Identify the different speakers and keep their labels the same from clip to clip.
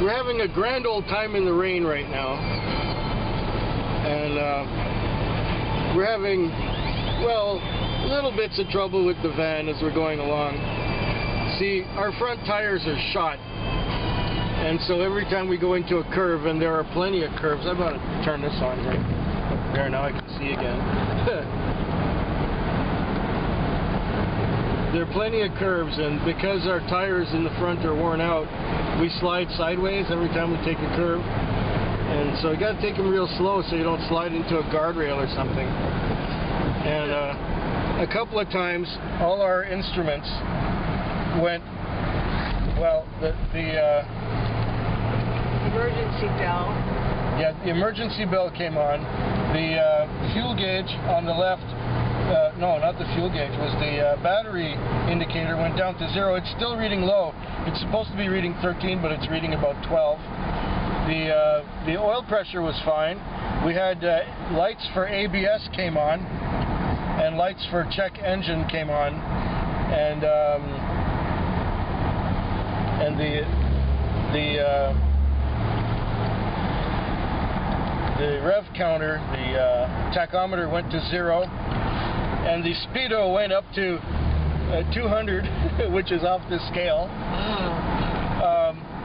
Speaker 1: We're having a grand old time in the rain right now, and we're having, well, little bits of trouble with the van as we're going along. See, our front tires are shot, and so every time we go into a curve, and there are plenty of curves. I'm going to turn this on here. There, now I can see again. There are plenty of curves, and because our tires in the front are worn out, we slide sideways every time we take a curve. And so you got to take them real slow so you don't slide into a guardrail or something. And a couple of times, all our instruments went, well, the
Speaker 2: emergency bell.
Speaker 1: Yeah, the emergency bell came on. The fuel gauge on the left, no, not the fuel gauge, was the battery indicator went down to 0. It's still reading low. It's supposed to be reading 13, but it's reading about 12. The oil pressure was fine. We had lights for ABS came on, and lights for check engine came on, and the rev counter, the tachometer went to 0, and the speedo went up to 200, which is off the scale.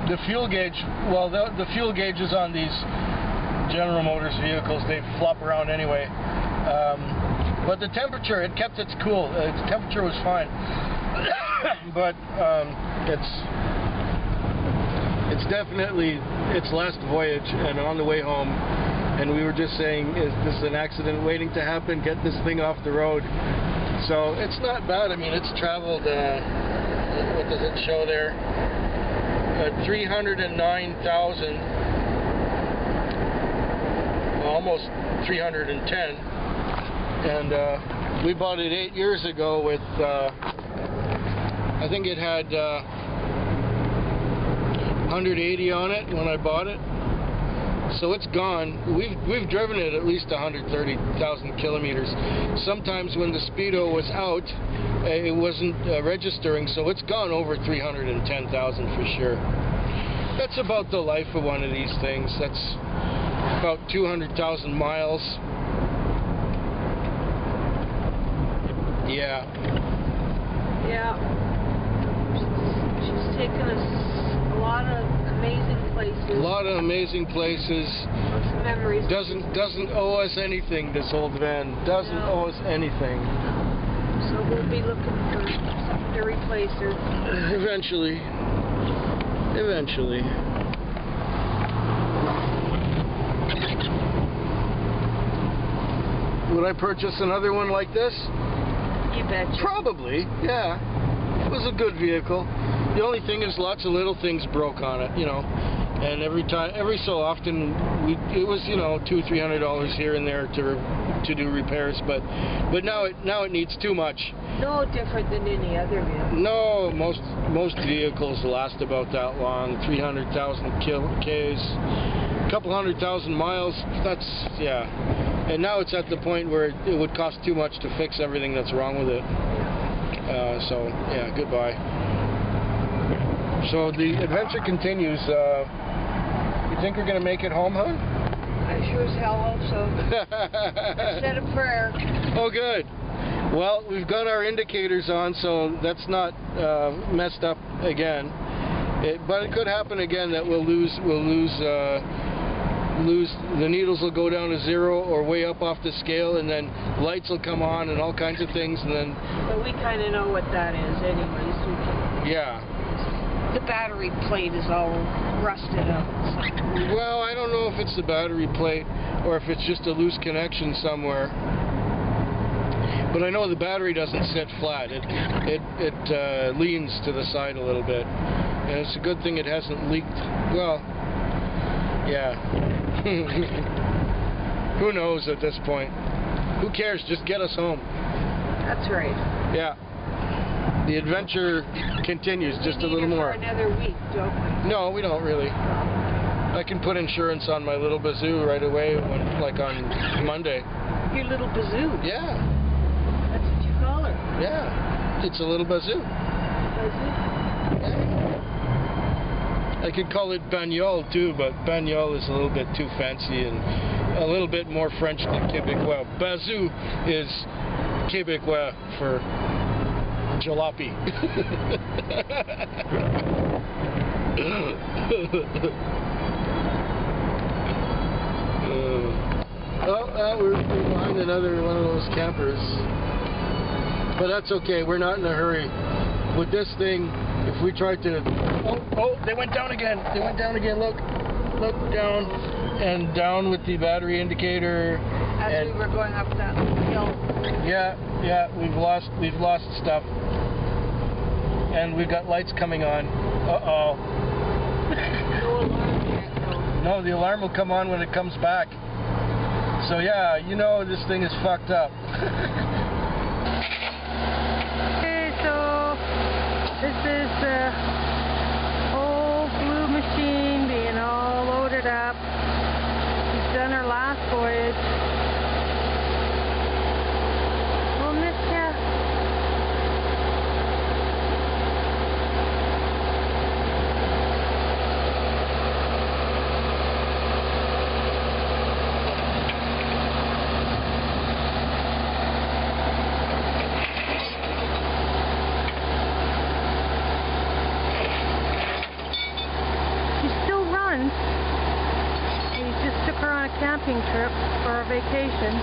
Speaker 1: The fuel gauge, well, the fuel gauges on these General Motors vehicles, they flop around anyway. But the temperature, it kept its cool. Its temperature was fine. But it's definitely its last voyage, and on the way home, and we were just saying, is this an accident waiting to happen? Get this thing off the road. So it's not bad. I mean, it's traveled, what does it show there? 309,000, almost 310. And we bought it 8 years ago with, I think it had 180 on it when I bought it. So it's gone. We've driven it at least 130,000 kilometers. Sometimes when the speedo was out, it wasn't registering, so it's gone over 310,000 for sure. That's about the life of one of these things. That's about 200,000 miles. Yeah.
Speaker 2: Yeah. She's taken us a lot of amazing places.
Speaker 1: A lot of amazing places.
Speaker 2: Some memories.
Speaker 1: Doesn't owe us anything, this old van. Doesn't owe us anything.
Speaker 2: So we'll be looking for something to replace her.
Speaker 1: Eventually. Eventually. Would I purchase another one like this?
Speaker 2: You betcha.
Speaker 1: Probably, yeah. It was a good vehicle. The only thing is lots of little things broke on it, you know. And every so often, it was, you know, $200-300 here and there to do repairs. But now it needs too much.
Speaker 2: No different than any other vehicle.
Speaker 1: No, most vehicles last about that long. 300,000 Ks, a couple 100,000 miles. That's, yeah. And now it's at the point where it would cost too much to fix everything that's wrong with it. So yeah, goodbye. So the adventure continues. You think we're gonna make it home, huh?
Speaker 2: I sure as hell hope so. I said a prayer.
Speaker 1: Oh, good. Well, we've got our indicators on, so that's not messed up again. But it could happen again that we'll lose. The needles will go down to 0 or way up off the scale, and then lights will come on and all kinds of things, and then.
Speaker 2: But we kind of know what that is, anyways.
Speaker 1: Yeah.
Speaker 2: The battery plate is all rusted up. So.
Speaker 1: Well, I don't know if it's the battery plate or if it's just a loose connection somewhere. But I know the battery doesn't sit flat. It leans to the side a little bit, and it's a good thing it hasn't leaked. Well, yeah. Who knows at this point? Who cares? Just get us home.
Speaker 2: That's right.
Speaker 1: Yeah. The adventure continues just a little more.
Speaker 2: For another week, don't we?
Speaker 1: No, we don't really. I can put insurance on my little Bazoo right away, like on Monday.
Speaker 2: Your little Bazoo?
Speaker 1: Yeah.
Speaker 2: That's what you call her?
Speaker 1: Yeah. It's a little Bazoo.
Speaker 2: Bazoo?
Speaker 1: Yeah. I could call it bagnole too, but bagnole is a little bit too fancy and a little bit more French than Québécois. Bazou is Québécois for jalopy. We're behind another one of those campers. But that's okay, we're not in a hurry. With this thing, if we try to... Oh, they went down again. They went down again, look. Look, down. And down with the battery indicator.
Speaker 2: As we were going up that hill.
Speaker 1: Yeah, we've lost stuff. And we've got lights coming on. Uh-oh. No, the alarm will come on when it comes back. So yeah, you know this thing is fucked up.
Speaker 3: Okay, so this is the old blue machine being all loaded up. We've done our last voyage. We'll miss ya. We just took her on a camping trip for a vacation,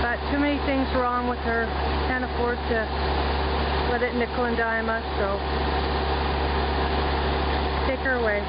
Speaker 3: but too many things wrong with her. Can't afford to let it nickel and dime us, so take her away.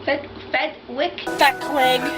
Speaker 2: Fetwick.
Speaker 4: Fetwick.